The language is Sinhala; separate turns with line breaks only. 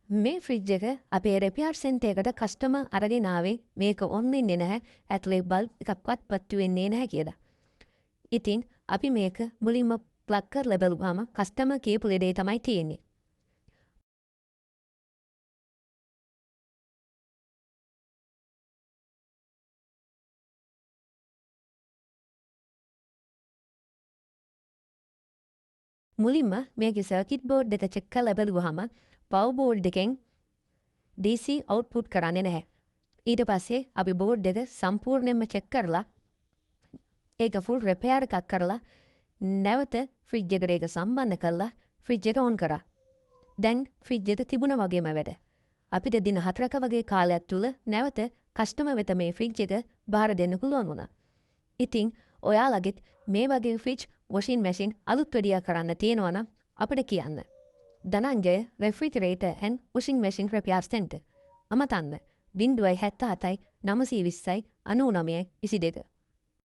මේ ෆ්‍රිජ් එක අපේ රෙපියාර් සෙන්ටර් එකට කස්ටමර් අරගෙන ආවේ මේක ඔන් වෙන්නේ නැහැ ඇතුලේ බල්බ් එකක්වත් පත්තු වෙන්නේ නැහැ කියලා. ඉතින් අපි මේක මුලින්ම ප්ලග් කරලා බලුවාම කස්ටමර් කියපු ලෙඩේ තමයි තියෙන්නේ. මුලින්ම මේකේ සර්කිට් බෝඩ් එක චෙක් කරලා බලුවාම පවර් බෝඩ් එකෙන් DC අවුට්පුට් කරන්නේ නැහැ. ඊට පස්සේ අපි බෝඩ් එක සම්පූර්ණයෙන්ම චෙක් කරලා ඒක ෆුල් රිපෙයාර් එකක් කරලා නැවත ෆ්‍රිජ් එකට ඒක සම්බන්ධ කරලා ෆ්‍රිජ් එක ඔන් කරා. දැන් ෆ්‍රිජ් එක තිබුණ වගේම වැඩ. අපිට දින 4ක වගේ කාලයක් තුල නැවත කස්ටමර් වෙත මේ ෆ්‍රිජ් එක බාර දෙන්න පුළුවන් වුණා. ඉතින් ඔයාලගෙත් මේ වගේ ෆ්‍රිජ් වොෂින් මැෂින් අලුත් වැඩියා කරන්න තියෙනවා නම් අපිට කියන්න. Dhananjaya refrigerator and washing machine repair centre. අමතන්න 077යි 920යි 99 22